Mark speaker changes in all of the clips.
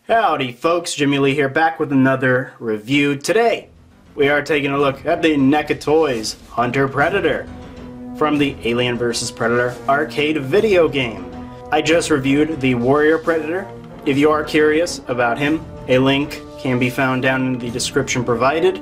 Speaker 1: Howdy folks, Jimmy Lee here, back with another review. Today we are taking a look at the NECA Toys Hunter Predator from the Alien vs. Predator arcade video game. I just reviewed the Warrior Predator. If you are curious about him, a link can be found down in the description provided.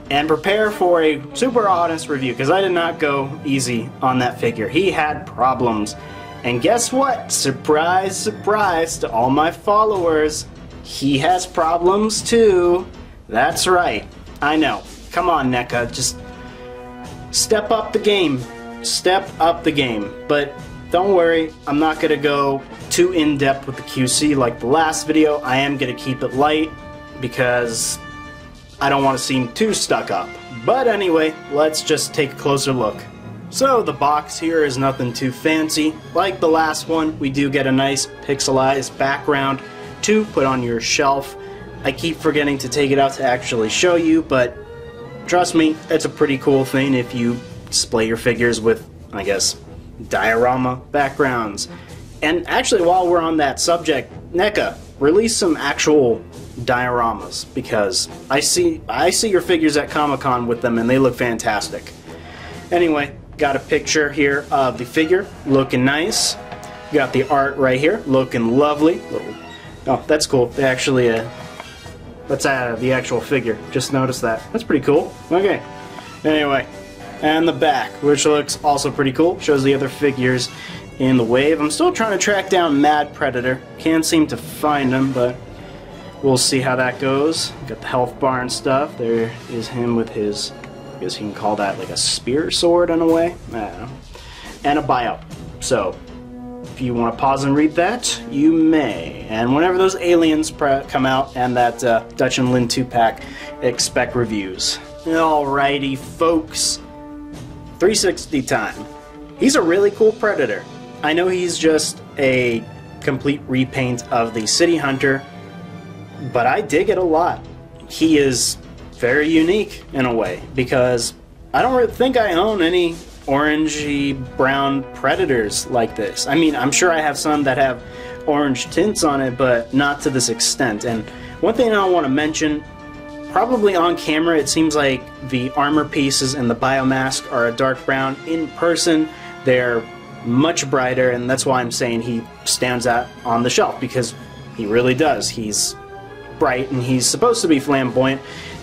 Speaker 1: And prepare for a super honest review, because I did not go easy on that figure. He had problems. And guess what? Surprise, surprise to all my followers. He has problems too. That's right. I know. Come on, NECA. Just step up the game. Step up the game. But don't worry, I'm not going to go too in-depth with the QC like the last video. I am going to keep it light because I don't want to seem too stuck up. But anyway, let's just take a closer look. So the box here is nothing too fancy. Like the last one, we do get a nice pixelized background to put on your shelf. I keep forgetting to take it out to actually show you, but trust me, it's a pretty cool thing if you display your figures with, I guess, diorama backgrounds. And actually, while we're on that subject, NECA, release some actual dioramas, because I see your figures at Comic-Con with them and they look fantastic. Anyway, got a picture here of the figure looking nice. Got the art right here looking lovely. Oh, that's cool. They actually that's the actual figure. Just noticed that. That's pretty cool. Okay. Anyway, and the back, which looks also pretty cool, shows the other figures in the wave. I'm still trying to track down Mad Predator. Can't seem to find him, but we'll see how that goes. Got the health bar and stuff. There is him with his, I guess you can call that like a spear sword in a way. I don't know. And a bio. So, if you want to pause and read that, you may. And whenever those aliens come out and that Dutch and Lin 2-pack, expect reviews. Alrighty, folks. 360 time. He's a really cool Predator. I know he's just a complete repaint of the City Hunter, but I dig it a lot. He is very unique in a way, because I don't really think I own any orangey brown Predators like this. I mean, I'm sure I have some that have orange tints on it, but not to this extent. And one thing I want to mention, probably on camera it seems like the armor pieces and the biomask are a dark brown. In person they're much brighter, and that's why I'm saying he stands out on the shelf, because he really does. He's bright and he's supposed to be flamboyant,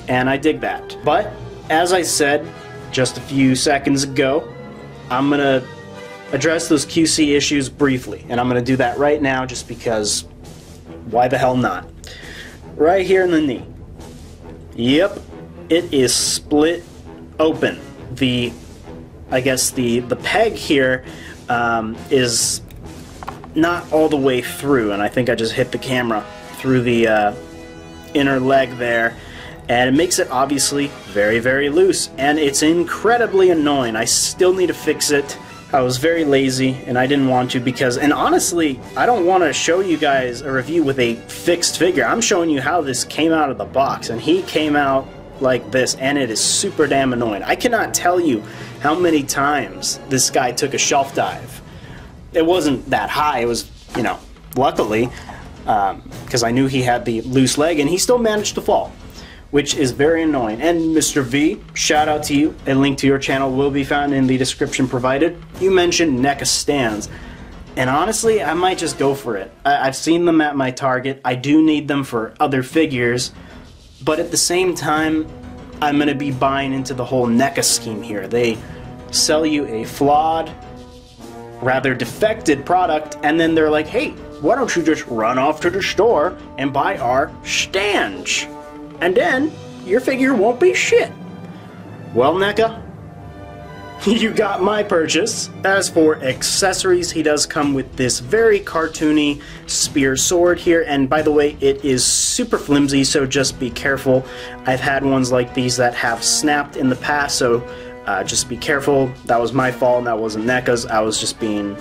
Speaker 1: and I dig that. But as I said just a few seconds ago, I'm gonna address those QC issues briefly, and I'm gonna do that right now just because why the hell not? Right here in the knee. Yep, it is split open. I guess the peg here is not all the way through, and I think I just hit the camera through the inner leg there, and it makes it obviously very, very loose, and it's incredibly annoying. I still need to fix it. I was very lazy and I didn't want to, because, and honestly, I don't want to show you guys a review with a fixed figure. I'm showing you how this came out of the box, and he came out like this, and it is super damn annoying. I cannot tell you how many times this guy took a shelf dive. It wasn't that high, it was, you know, luckily, because I knew he had the loose leg, and he still managed to fall, which is very annoying. And Mr. V, shout out to you. A link to your channel will be found in the description provided. You mentioned NECA stands, and honestly, I might just go for it. I've seen them at my Target. I do need them for other figures, but at the same time, I'm going to be buying into the whole NECA scheme here. They sell you a flawed, rather defected product, and then they're like, hey, why don't you just run off to the store and buy our stands? And then your figure won't be shit. Well, NECA, you got my purchase. As for accessories, he does come with this very cartoony spear sword here, and by the way, it is super flimsy, so just be careful. I've had ones like these that have snapped in the past, so just be careful. That was my fault, and that wasn't NECA's. I was just being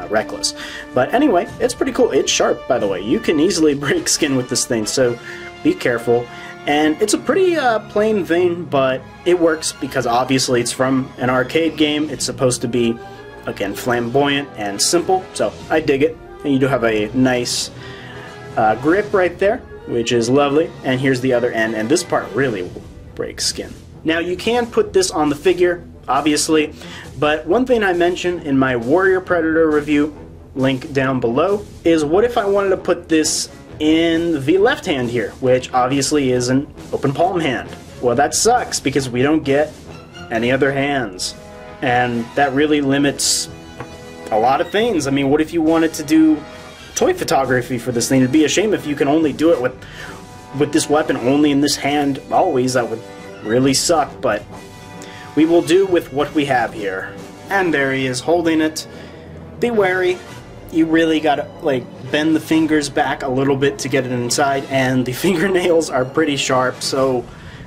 Speaker 1: reckless. But anyway, it's pretty cool. It's sharp, by the way. You can easily break skin with this thing, so be careful. And it's a pretty plain thing, but it works because obviously it's from an arcade game. It's supposed to be, again, flamboyant and simple, so I dig it. And you do have a nice grip right there, which is lovely, and here's the other end, and this part really will break skin. Now you can put this on the figure, obviously, but one thing I mentioned in my Warrior Predator review, link down below, is what if I wanted to put this in the left hand here, which obviously is an open palm hand. Well, that sucks because we don't get any other hands, and that really limits a lot of things. I mean, what if you wanted to do toy photography for this thing? It'd be a shame if you can only do it with this weapon only in this hand always. That would really suck, but we will do with what we have here. And there he is holding it. Be wary. You really gotta like bend the fingers back a little bit to get it inside, and the fingernails are pretty sharp, so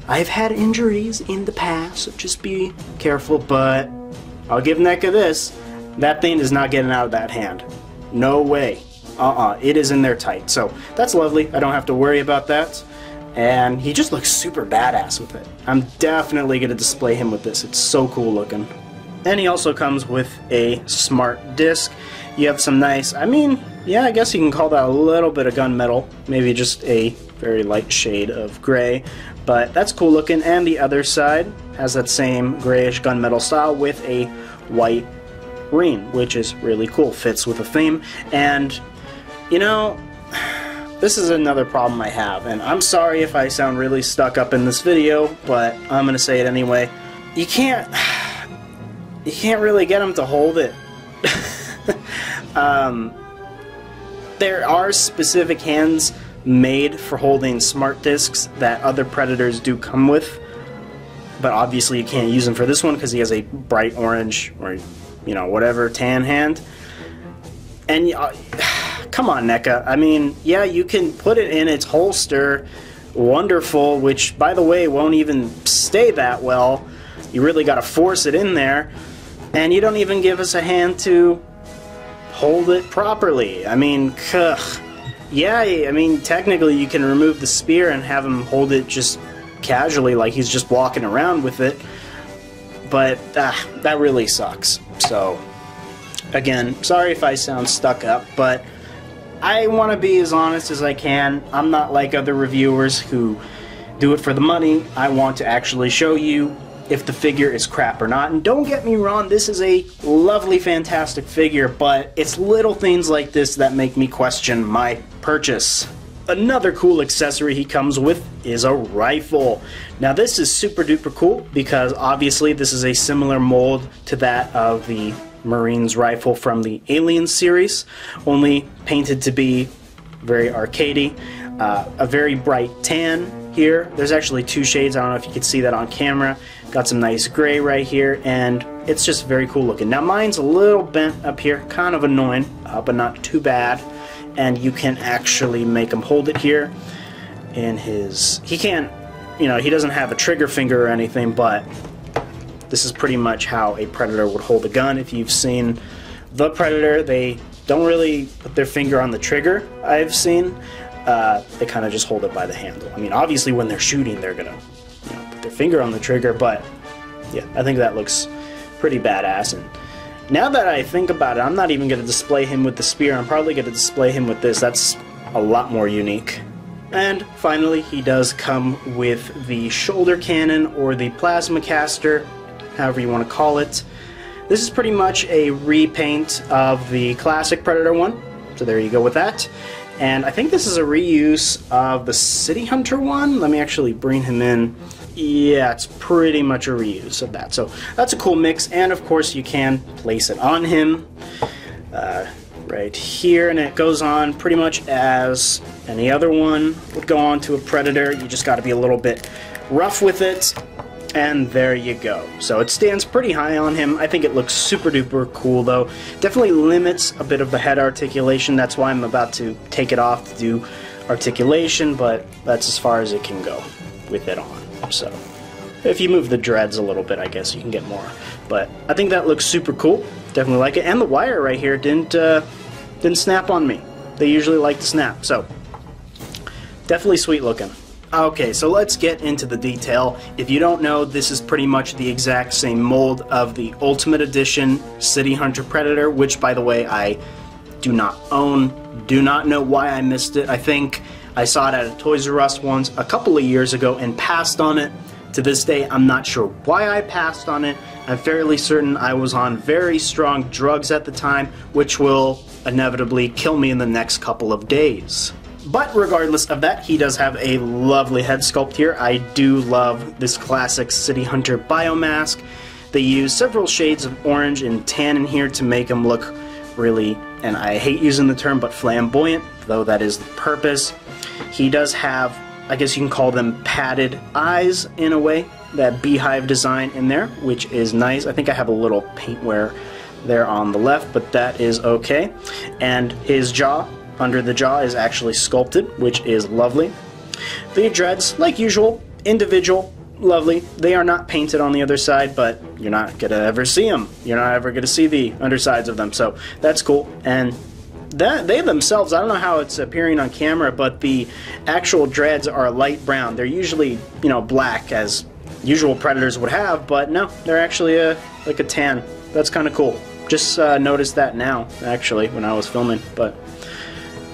Speaker 1: I've had injuries in the past, so just be careful. But I'll give NECA this. That thing is not getting out of that hand. No way. It is in there tight. So that's lovely. I don't have to worry about that. And he just looks super badass with it. I'm definitely going to display him with this. It's so cool looking. And he also comes with a smart disc. You have some nice, I mean, yeah, I guess you can call that a little bit of gunmetal. Maybe just a very light shade of gray. But that's cool looking. And the other side has that same grayish gunmetal style with a white ring, which is really cool. Fits with the theme. And, you know, this is another problem I have. And I'm sorry if I sound really stuck up in this video, but I'm going to say it anyway. You can't really get him to hold it. There are specific hands made for holding smart discs that other Predators do come with, but obviously you can't use them for this one because he has a bright orange or, you know, whatever, tan hand. And come on, NECA. I mean, yeah, you can put it in its holster, wonderful, which, by the way, won't even stay that well. You really got to force it in there, and you don't even give us a hand to hold it properly. I mean, yeah, I mean, technically you can remove the spear and have him hold it just casually like he's just walking around with it, but that really sucks. So, again, sorry if I sound stuck up, but I want to be as honest as I can. I'm not like other reviewers who do it for the money. I want to actually show you if the figure is crap or not. And don't get me wrong, this is a lovely, fantastic figure, but it's little things like this that make me question my purchase. Another cool accessory he comes with is a rifle. Now this is super duper cool because obviously this is a similar mold to that of the Marines rifle from the Alien series, only painted to be very arcadey. A very bright tan here. There's actually two shades. I don't know if you can see that on camera. Got some nice gray right here, and it's just very cool looking. Now mine's a little bent up here, kind of annoying, but not too bad. And you can actually make him hold it here in his... He can't, you know, he doesn't have a trigger finger or anything, but this is pretty much how a Predator would hold a gun. If you've seen the Predator, they don't really put their finger on the trigger, I've seen. They kind of just hold it by the handle. I mean, obviously when they're shooting, they're gonna, you know, put their finger on the trigger, but yeah, I think that looks pretty badass. And now that I think about it, I'm not even gonna display him with the spear. I'm probably gonna display him with this. That's a lot more unique. And finally, he does come with the shoulder cannon or the plasma caster, however you want to call it. This is pretty much a repaint of the classic Predator one, so there you go with that. And I think this is a reuse of the City Hunter one. Let me actually bring him in. Yeah, it's pretty much a reuse of that. So that's a cool mix, and of course you can place it on him right here, and it goes on pretty much as any other one would go on to a Predator. You just got to be a little bit rough with it, and there you go. So it stands pretty high on him. I think it looks super duper cool though. Definitely limits a bit of the head articulation. That's why I'm about to take it off to do articulation, but that's as far as it can go with it on. So if you move the dreads a little bit, I guess you can get more. But I think that looks super cool. Definitely like it. And the wire right here didn't snap on me. They usually like to snap. So definitely sweet looking. Okay, so let's get into the detail. If you don't know, this is pretty much the exact same mold of the Ultimate Edition City Hunter Predator, which, by the way, I do not own. Do not know why I missed it. I think I saw it at a Toys R Us once a couple of years ago and passed on it. To this day, I'm not sure why I passed on it. I'm fairly certain I was on very strong drugs at the time, which will inevitably kill me in the next couple of days. But regardless of that, he does have a lovely head sculpt here. I do love this classic City Hunter biomask. They use several shades of orange and tan in here to make him look really, and I hate using the term, but flamboyant, though that is the purpose. He does have, I guess you can call them padded eyes in a way, that beehive design in there, which is nice. I think I have a little paint wear there on the left, but that is okay. And his jaw, under the jaw, is actually sculpted, which is lovely. The dreads, like usual, individual, lovely. They are not painted on the other side, but you're not gonna ever see them. You're not ever gonna see the undersides of them, so that's cool. And they themselves, I don't know how it's appearing on camera, but the actual dreads are light brown. They're usually, you know, black as usual Predators would have, but no, they're actually like a tan. That's kind of cool. Just noticed that now, actually, when I was filming, but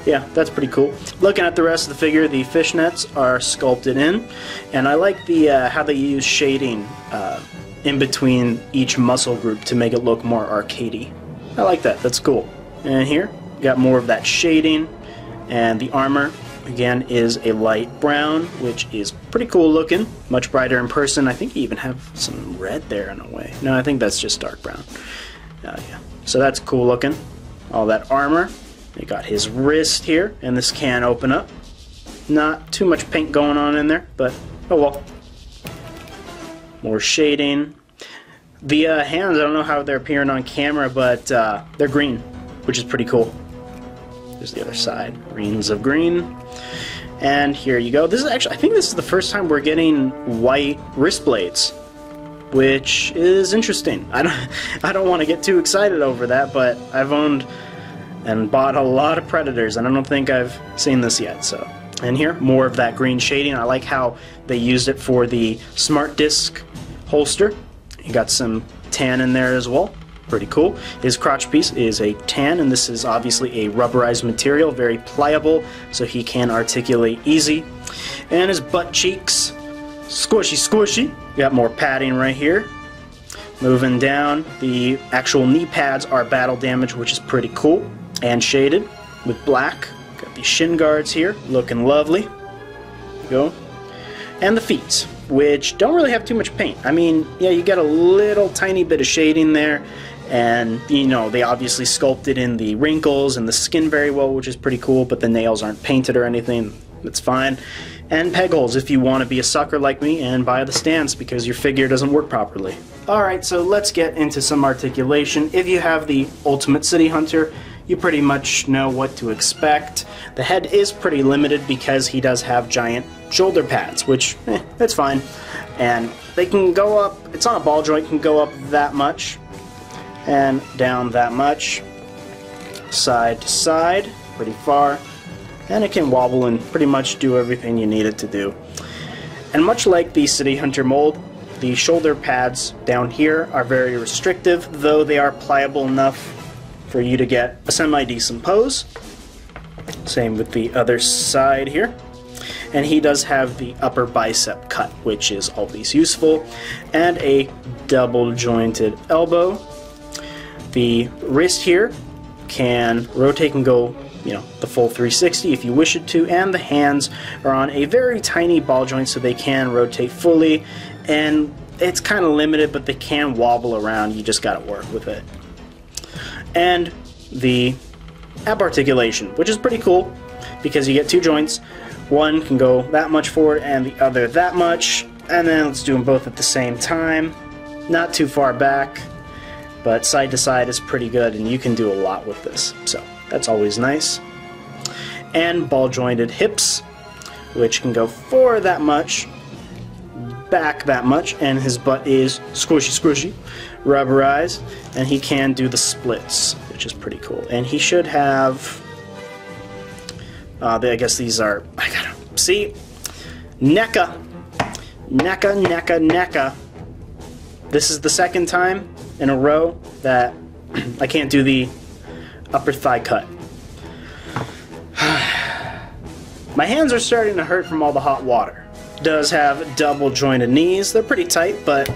Speaker 1: yeah, that's pretty cool. Looking at the rest of the figure, the fishnets are sculpted in, and I like the how they use shading in between each muscle group to make it look more arcadey. I like that. That's cool. And here, got more of that shading, and the armor again is a light brown, which is pretty cool looking. Much brighter in person. I think you even have some red there in a way. No, I think that's just dark brown. Yeah. So that's cool looking. All that armor. You got his wrist here, and this can open up. Not too much paint going on in there, but oh well. More shading. The hands, I don't know how they're appearing on camera, but they're green, which is pretty cool. There's the other side, greens of green. And here you go. This is actually, I think this is the first time we're getting white wrist blades, which is interesting. I don't want to get too excited over that, but I've owned and bought a lot of Predators, and I don't think I've seen this yet. So, and here, more of that green shading. I like how they used it for the Smart Disc holster. You got some tan in there as well. Pretty cool. His crotch piece is a tan, and this is obviously a rubberized material, very pliable, so he can articulate easy. And his butt cheeks, squishy squishy. Got more padding right here. Moving down, the actual knee pads are battle damage, which is pretty cool, and shaded with black. Got these shin guards here, looking lovely. There you go. And the feet, which don't really have too much paint. I mean, yeah, you got a little tiny bit of shading there, and you know, they obviously sculpted in the wrinkles and the skin very well, which is pretty cool, but the nails aren't painted or anything. That's fine. And peg holes if you want to be a sucker like me and buy the stance because your figure doesn't work properly. Alright, so let's get into some articulation. If you have the Ultimate City Hunter, you pretty much know what to expect. The head is pretty limited because he does have giant shoulder pads, which, that's fine. And they can go up, it's on a ball joint, can go up that much and down that much, side to side, pretty far, and it can wobble and pretty much do everything you need it to do. And much like the City Hunter mold, the shoulder pads down here are very restrictive, though they are pliable enough for you to get a semi-decent pose. Same with the other side here. And he does have the upper bicep cut, which is always useful, and a double jointed elbow. The wrist here can rotate and go, you know, the full 360 if you wish it to, and the hands are on a very tiny ball joint so they can rotate fully, and it's kind of limited, but they can wobble around. You just gotta work with it. And the ab articulation, which is pretty cool because you get two joints. One can go that much forward and the other that much, and then let's do them both at the same time. Not too far back, but side to side is pretty good, and you can do a lot with this, so that's always nice. And ball jointed hips, which can go forward that much, back that much, and his butt is squishy squishy, rubberized, and he can do the splits, which is pretty cool. And he should have, I guess these are, I gotta see, NECA. This is the second time in a row that I can't do the upper thigh cut. My hands are starting to hurt from all the hot water. Does have double jointed knees. They're pretty tight, but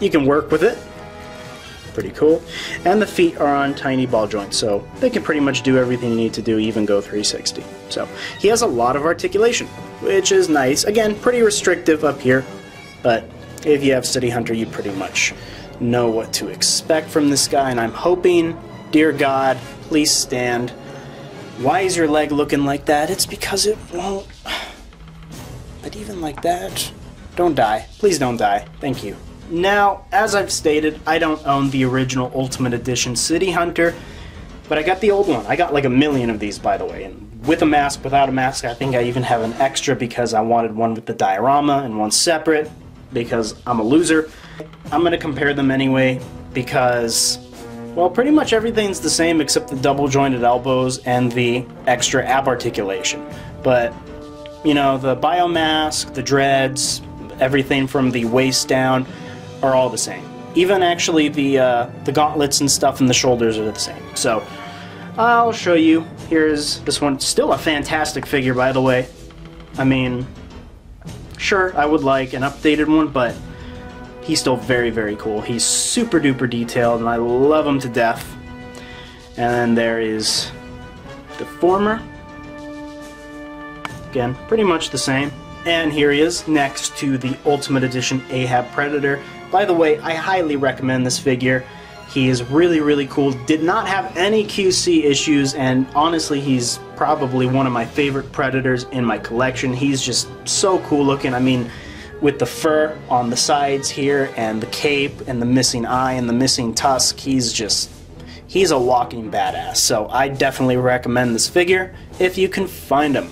Speaker 1: you can work with it. Pretty cool. And the feet are on tiny ball joints, so they can pretty much do everything you need to do, even go 360. So he has a lot of articulation, which is nice. Again, pretty restrictive up here, but if you have City Hunter, you pretty much know what to expect from this guy, and I'm hoping, dear God, please stand. Why is your leg looking like that? It's because it won't. But even like that, don't die. Please don't die. Thank you. Now, as I've stated, I don't own the original Ultimate Edition City Hunter, but I got the old one. I got like a million of these, by the way, and with a mask, without a mask. I think I even have an extra because I wanted one with the diorama and one separate because I'm a loser. I'm going to compare them anyway because, well, pretty much everything's the same except the double jointed elbows and the extra ab articulation. But, you know, the biomask, the dreads, everything from the waist down are all the same. Even actually the gauntlets and stuff and the shoulders are the same. So I'll show you. Here's this one. Still a fantastic figure, by the way. I mean, sure, I would like an updated one, but he's still very, very cool. He's super duper detailed, and I love him to death. And then there is the former. Again, pretty much the same. And here he is next to the Ultimate Edition Ahab Predator. By the way, I highly recommend this figure. He is really, really cool. Did not have any QC issues, and honestly, he's probably one of my favorite Predators in my collection. He's just so cool looking. I mean, with the fur on the sides here, and the cape, and the missing eye, and the missing tusk, he's a walking badass. So I definitely recommend this figure if you can find him.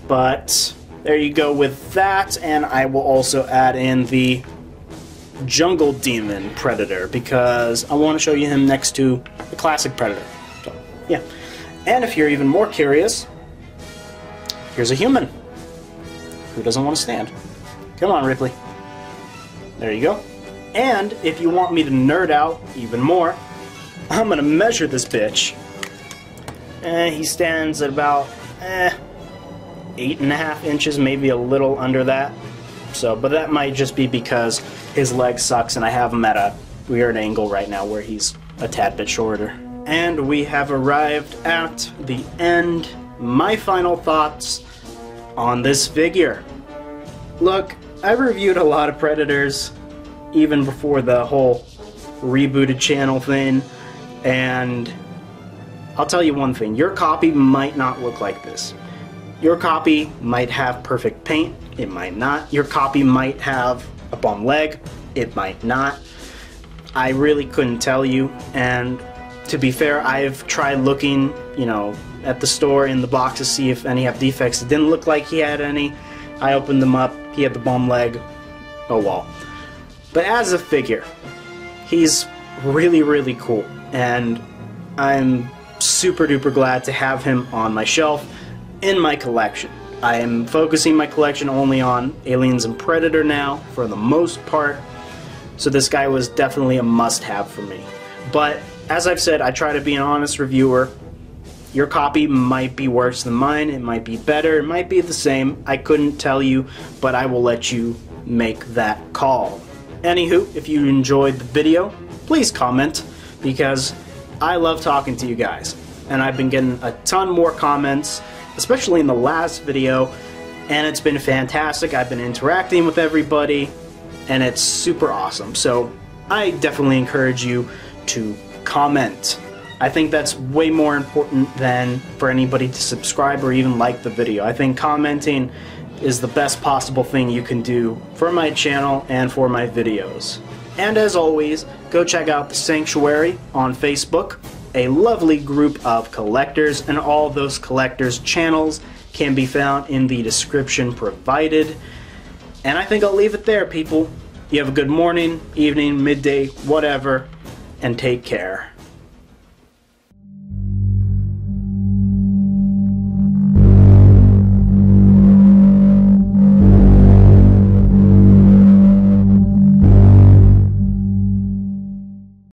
Speaker 1: But there you go with that, and I will also add in the Jungle Demon Predator because I want to show you him next to the classic Predator. So, yeah. And if you're even more curious, here's a human. Who doesn't want to stand? Come on, Ripley. There you go. And if you want me to nerd out even more, I'm going to measure this bitch. He stands at about 8.5 inches, maybe a little under that. So, but that might just be because his leg sucks and I have him at a weird angle right now where he's a tad bit shorter. And we have arrived at the end. My final thoughts on this figure. Look, I've reviewed a lot of Predators even before the whole rebooted channel thing, and I'll tell you one thing, your copy might not look like this. Your copy might have perfect paint, it might not. Your copy might have a bum leg, it might not. I really couldn't tell you, and to be fair, I've tried looking, you know, at the store in the box to see if any have defects. It didn't look like he had any. I opened them up, he had the bum leg, oh well. But as a figure, he's really, really cool, and I'm super duper glad to have him on my shelf in my collection. I am focusing my collection only on Aliens and Predator now, for the most part, so this guy was definitely a must-have for me. But, as I've said, I try to be an honest reviewer. Your copy might be worse than mine, it might be better, it might be the same, I couldn't tell you, but I will let you make that call. Anywho, if you enjoyed the video, please comment, because I love talking to you guys, and I've been getting a ton more comments, especially in the last video, and it's been fantastic. I've been interacting with everybody, and it's super awesome. So I definitely encourage you to comment. I think that's way more important than for anybody to subscribe or even like the video. I think commenting is the best possible thing you can do for my channel and for my videos. And as always, go check out the Sanctuary on Facebook, a lovely group of collectors, and all those collectors' channels can be found in the description provided. And I think I'll leave it there, people. You have a good morning, evening, midday, whatever, and take care.